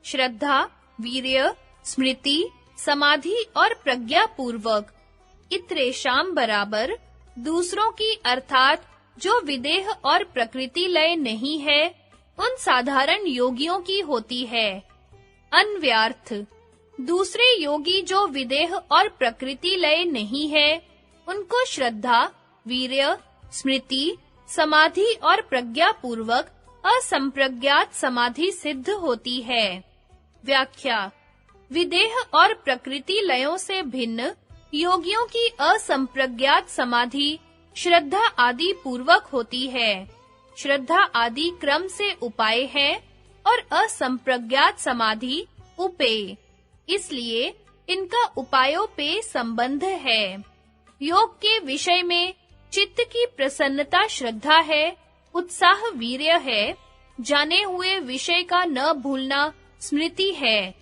श्रद्धा, वीर्य, स्मृति, समाधि और प्रज्ञा पूर्वक। इतरेषां बराबर दूसरों की अर्थात जो विदेह और प्रकृति लय नहीं है, उन साधारण योगियों की होती है। अन्व्यार्थ, दूसरे योगी जो विदेह और प्रकृति लय नहीं है, उनको श्रद्धा, वीर्य, स्मृति, समाधि और प्रज्ञा पूर्वक असंप्रज्ञात समाधि सिद्ध होती है। व्याख्या: विदेह और प्रकृति लयों से भिन्न योगियों की असंप्रज्ञात समाधि श्रद्धा आदि पूर्वक होती है। श्रद्धा आदि क्रम से उपाय है और असंप्रज्ञात समाधि उपेय, इसलिए इनका उपायोपेय संबंध है। योग के विषय में चित्त की प्रसन्नता श्रद्धा है, उत्साह वीर्य है, जाने हुए विषय का न भूलना स्मृति है,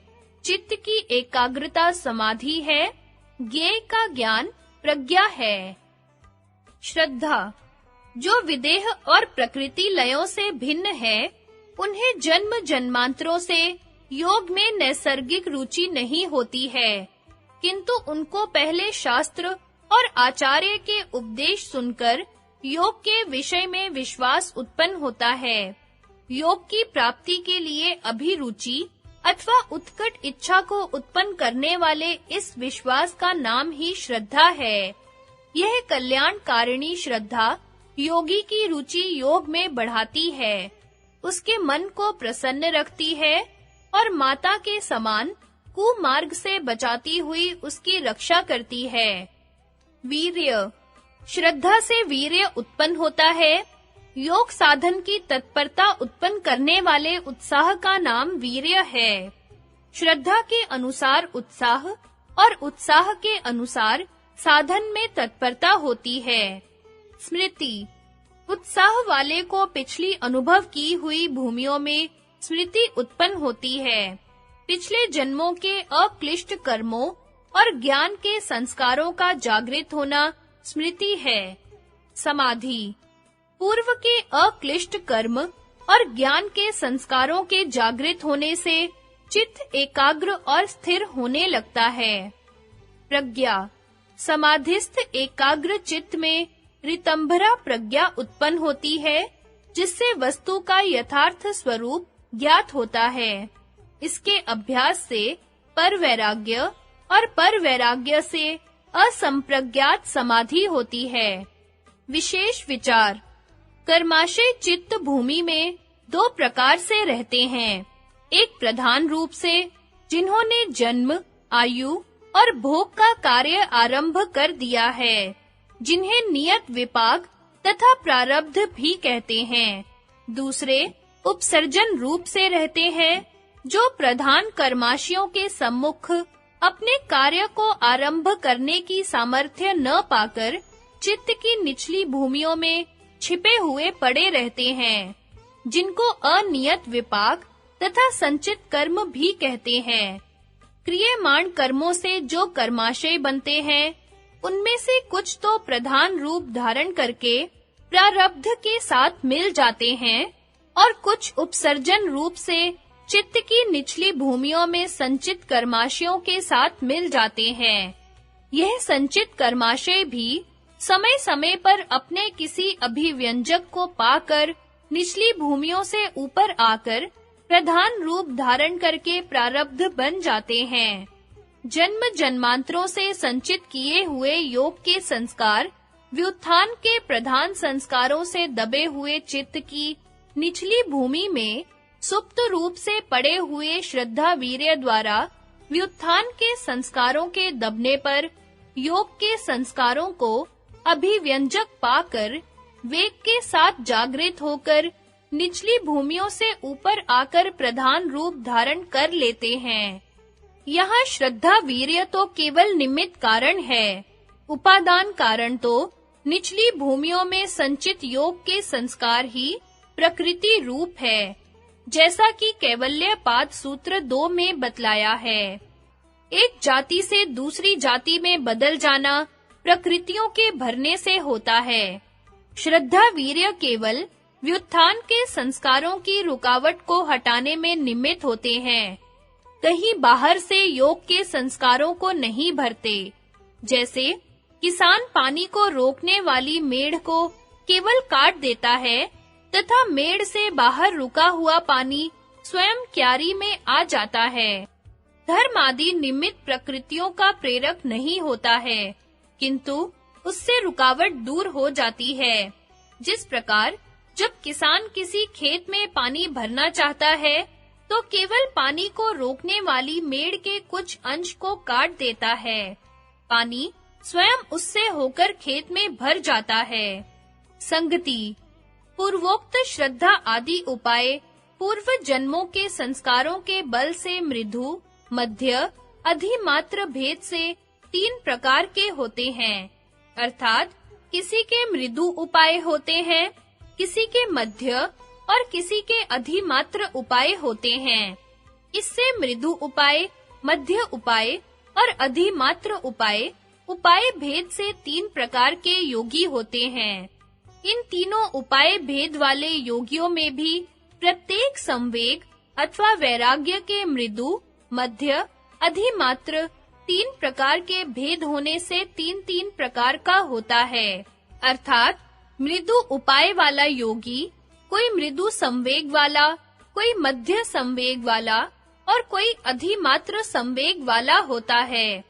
चित्त की एकाग्रता समाधि है, ज्ञेय का ज्ञान प्रज्ञा है। श्रद्धा, जो विदेह और प्रकृति लयों से भिन्न है, उन्हें जन्म जन्मांतरों से योग में नैसर्गिक रुचि नहीं होती है, किंतु उनको पहले शास्त्र और आचार्य के उपदेश सुनकर योग के विषय में विश्वास उत्पन्न होता है। योग की प्राप्ति के लिए अभिरुचि अथवा उत्कट इच्छा को उत्पन्न करने वाले इस विश्वास का नाम ही श्रद्धा है। यह कल्याणकारिणी श्रद्धा योगी की रुचि योग में बढ़ाती है, उसके मन को प्रसन्न रखती है और माता के समान कुमार्ग से बचाती हुई उसकी रक्षा करती है। वीर्य, श्रद्धा से वीर्य उत्पन्न होता है। योग साधन की तत्परता उत्पन्न करने वाले उत्साह का नाम वीर्य है। श्रद्धा के अनुसार उत्साह और उत्साह के अनुसार साधन में तत्परता होती है। स्मृति, उत्साह वाले को पिछली अनुभव की हुई भूमियों में स्मृति उत्पन्न होती है। पिछले जन्मों के अक्लिष्ट कर्मों और ज्ञान के संस्कारों का जागृत होना स्मृति है। समाधि, पूर्व के अक्लिष्ट कर्म और ज्ञान के संस्कारों के जागृत होने से चित्त एकाग्र और स्थिर होने लगता है। प्रज्ञा, समाधिस्थ एकाग्र चित्त में ऋतंभरा प्रज्ञा उत्पन्न होती है, जिससे वस्तु का यथार्थ स्वरूप ज्ञात होता है। इसके अभ्यास से परवैराग्य और परवैराग्य से असंप्रज्ञात समाधि होती है। विशेष विचार, कर्माशय चित्त भूमि में दो प्रकार से रहते हैं। एक प्रधान रूप से, जिन्होंने जन्म, आयु और भोग का कार्य आरंभ कर दिया है, जिन्हें नियत विपाक तथा प्रारब्ध भी कहते हैं। दूसरे उपसर्जन रूप से रहते हैं, जो प्रधान कर्माशयों के सम्मुख अपने कार्य को आरंभ करने की सामर्थ्य न पाकर चित्त की निचली भूमियों में छिपे हुए पड़े रहते हैं, जिनको अनियत विपाक तथा संचित कर्म भी कहते हैं। क्रियमाण कर्मों से जो कर्माशय बनते हैं, उनमें से कुछ तो प्रधान रूप धारण करके प्रारब्ध के साथ मिल जाते हैं और कुछ उपसर्जन रूप से चित्त की निचली भूमियों में संचित कर्माशयों के साथ मिल जाते हैं। यह संचित कर्माशय भी समय-समय पर अपने किसी अभिव्यंजक को पाकर निचली भूमियों से ऊपर आकर प्रधान रूप धारण करके प्रारब्ध बन जाते हैं। जन्म जन्मांतरों से संचित किए हुए योग के संस्कार व्युत्थान के प्रधान संस्कारों से दबे हुए चित्त की निचली भूमि में सुप्त रूप से पड़े हुए श्रद्धा वीर्य द्वारा व्युत्थान के संस्कारों के दबने पर योग के संस्कारों को अभिव्यंजक पाकर वेग के साथ जागृत होकर निचली भूमियों से ऊपर आकर प्रधान रूप धारण कर लेते हैं। यहाँ श्रद्धा वीर्य तो केवल निमित्त कारण है, उपादान कारण तो निचली भूमियों में संचित योग के संस्कार ही प्रकृति रूप है, जैसा कि कैवल्यपाद सूत्र 2 में बतलाया है। एक जाति से दूसरी जाति में बदल जाना प्रकृतियों के भरने से होता है। श्रद्धा वीर्य केवल व्युत्थान के संस्कारों की रुकावट को हटाने में निमित्त होते हैं। कहीं बाहर से योग के संस्कारों को नहीं भरते। जैसे किसान पानी को रोकने वाली मेड़ को केवल काट देता है तथा मेड़ से बाहर रुका हुआ पानी स्वयं क्यारी में आ जाता है। धर्म आदि निमित्त प्रकृतियों का प्रेरक नहीं होता है, किंतु उससे रुकावट दूर हो जाती है। जिस प्रकार जब किसान किसी खेत में पानी भरना चाहता है, तो केवल पानी को रोकने वाली मेड़ के कुछ अंश को काट देता है। पानी स्वयं उससे होकर खेत में भर जाता है। संगति पूर्वोक्त श्रद्धा आदि उपाय पूर्व जन्मों के संस्कारों के बल से मृदु, मध्य, अधिमात्र भेद से 3 प्रकार के होते हैं। अर्थात किसी के मृदु उपाय होते हैं, किसी के मध्य और किसी के अधिमात्र उपाय होते हैं। इससे मृदु उपाय, मध्य उपाय और अधिमात्र उपाय भेद से 3 प्रकार के योगी होते हैं। इन तीनों उपाय भेद वाले योगियों में भी प्रत्येक संवेग अथवा वैराग्य के मृदु, मध्य, अधिमात्र 3 प्रकार के भेद होने से 3-3 प्रकार का होता है। अर्थात मृदु उपाय वाला योगी कोई मृदु संवेग वाला, कोई मध्य संवेग वाला और कोई अधिमात्र संवेग वाला होता है।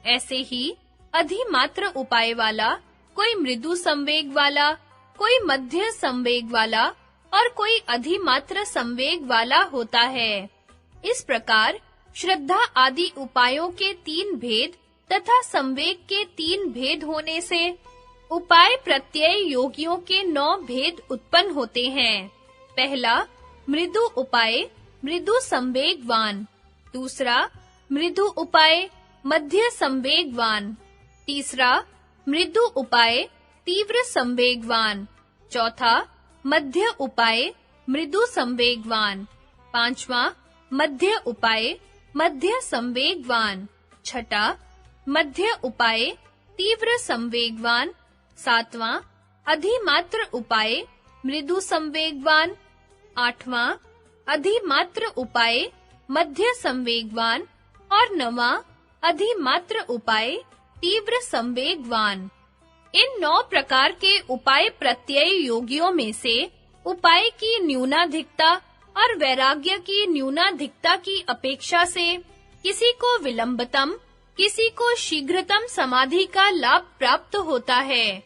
ऐसे ही अधिमात्र उपाय वाला कोई मृदु संवेग वाला, कोई मध्य संवेग वाला और कोई अधिमात्र संवेग वाला होता है। इस प्रकार श्रद्धा आदि उपायों के 3 भेद तथा संवेग के 3 भेद होने से उपाय प्रत्यय योगियों के 9 भेद उत्पन्न होते हैं। पहला मृदु उपाय मृदु संवेगवान, दूसरा मृदु उपाय मध्य संवेगवान, तीसरा मृदु उपाय तीव्र संवेगवान, चौथा मध्य उपाय मृदु संवेगवान, पांचवा मध्य उपाय मध्य संवेगवान, छठा मध्य उपाय तीव्र संवेगवान, सातवां अधिमात्र उपाय मृदु संवेगवान, आठवां अधिमात्र उपाय मध्य संवेगवान और नवां अधिमात्र उपाय तीव्र संवेगवान। इन 9 प्रकार के उपाय प्रत्यय योगियों में से उपाय की न्यूनाधिकता और वैराग्य की न्यूनाधिकता की अपेक्षा से किसी को विलंबतम, किसी को शीघ्रतम समाधि का लाभ प्राप्त होता है।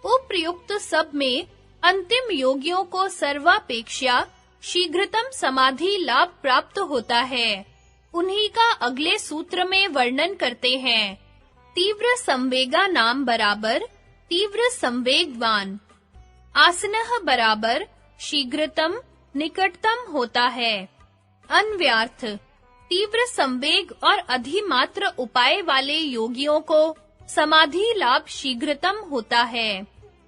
उपर्युक्त सब में अंतिम योगियों को सर्वापेक्षा शीघ्रतम समाधि लाभ प्राप्त होता है। उन्हीं का अगले सूत्र में वर्णन करते हैं। तीव्र संवेगा नाम बराबर तीव्र संवेगवान, आसनः बराबर शीघ्रतम निकटतम होता है। अन्व्यार्थ तीव्र संवेग और अधिमात्र उपाय वाले योगियों को समाधि लाभ शीघ्रतम होता है।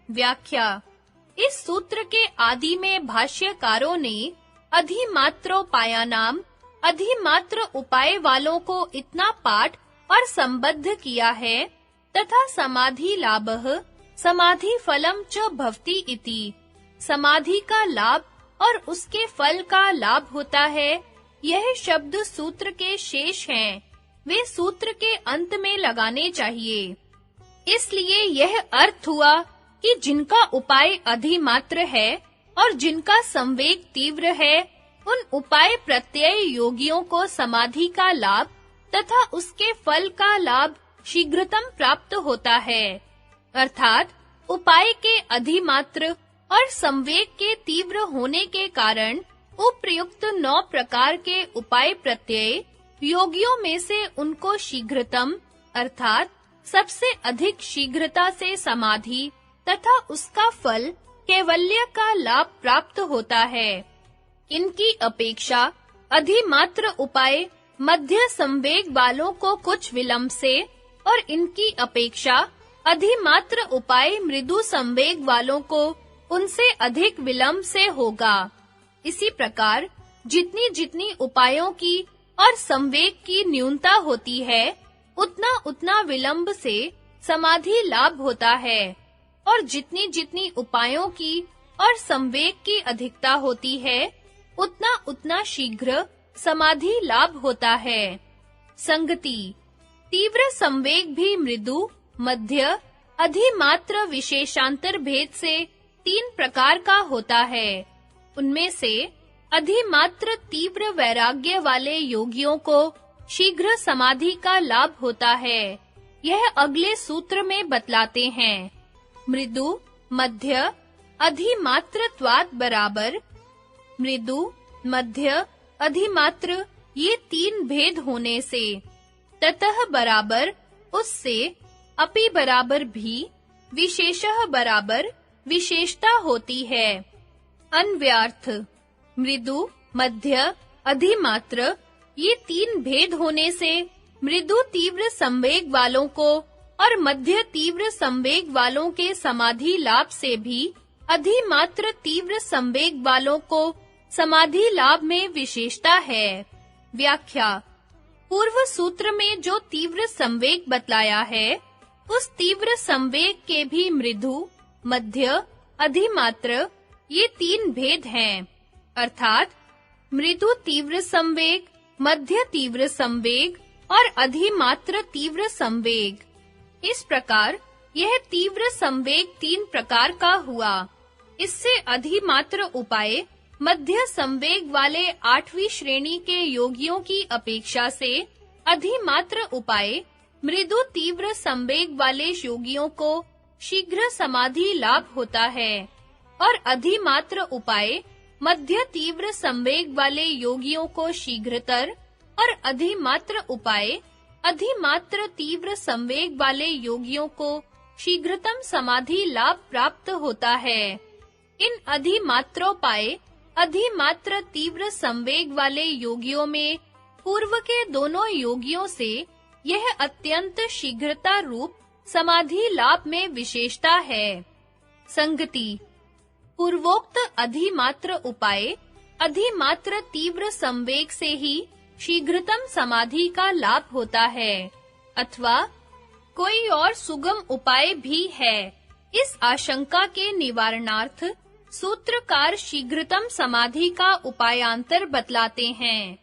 व्याख्या इस सूत्र के आदि में भाष्यकारों ने अधिमात्रोपायानाम अधिमात्र उपाय वालों को इतना पाठ और संबद्ध किया है तथा समाधि लाभः समाधि फलम च भवति इति, समाधि का लाभ और उसके फल का लाभ होता है। यह शब्द सूत्र के शेष हैं, वे सूत्र के अंत में लगाने चाहिए। इसलिए यह अर्थ हुआ कि जिनका उपाय अधिमात्र है और जिनका संवेग तीव्र है, उन उपाय प्रत्यय योगियों को समाधि का लाभ तथा उसके फल का लाभ शीघ्रतम प्राप्त होता है। अर्थात उपाय के अधिमात्र और संवेग के तीव्र होने के कारण उपर्युक्त 9 प्रकार के उपाय प्रत्यय योगियों में से उनको शीघ्रतम अर्थात सबसे अधिक शीघ्रता से समाधि तथा उसका फल कैवल्य का लाभ प्राप्त होता है। इनकी अपेक्षा अधिमात्र उपाय मध्य संवेग वालों को कुछ विलंब से और इनकी अपेक्षा अधिमात्र उपाय मृदु संवेग वालों को उनसे अधिक विलंब से होगा। इसी प्रकार जितनी उपायों की और संवेग की न्यूनता होती है, उतना विलंब से समाधि लाभ होता है, और जितनी उपायों की और संवेग की अधिकता होती है, उतना शीघ्र समाधि लाभ होता है। संगति, तीव्र संवेग भी मृदु, मध्य, अधिमात्र विशेषांतर भेद से 3 प्रकार का होता है। उनमें से अधिमात्र तीव्र वैराग्य वाले योगियों को शीघ्र समाधि का लाभ होता है। यह अगले सूत्र में बतलाते हैं। मृदु, मध्य, अधिमात्रत्वात् बराबर। मृदु, मध्य, अधिमात्र ये 3 भेद होने से ततः बराबर, उससे, अपि बराबर भी, विशेषः बराबर विशेषता होती है। अन्व्यार्थ, मृदु, मध्य, अधिमात्र ये 3 भेद होने से मृदु तीव्र संवेग वालों को और मध्य तीव्र संवेग वालों के समाधि लाभ से भी अधिमात्र तीव्र संवेग वालों को समाधि लाभ में विशेषता है। व्याख्या, पूर्व सूत्र में जो तीव्र संवेग बतलाया है, उस तीव्र संवेग के भी मृदु, मध्य, अधिमात्र ये 3 भेद हैं, अर्थात मृदु तीव्र संवेग, मध्य तीव्र संवेग और अधिमात्र तीव्र संवेग। इस प्रकार यह तीव्र संवेग 3 प्रकार का हुआ। इससे अधिमात्र उपाय मध्य संवेग वाले 8वीं श्रेणी के योगियों की अपेक्षा से अधिमात्र उपाय मृदु तीव्र संवेग वाले योगियों को शीघ्र समाधि लाभ होता है और अधिमात्र उपाय मध्य तीव्र संवेग वाले योगियों को शीघ्रतर और अधिमात्र उपाय अधिमात्र तीव्र संवेग वाले योगियों को शीघ्रतम समाधि लाभ प्राप्त होता है। इन अधिमात्रोपाय अधिमात्र तीव्र संवेग वाले योगियों में पूर्व के दोनों योगियों से यह अत्यंत शीघ्रता रूप समाधि लाभ में विशेषता है। संगति, पूर्वोक्त अधिमात्र उपाय अधिमात्र तीव्र संवेग से ही शीघ्रतम समाधि का लाभ होता है, अथवा कोई और सुगम उपाय भी है। इस आशंका के निवारणार्थ सूत्रकार शीघ्रतम समाधि का उपायांतर बतलाते हैं।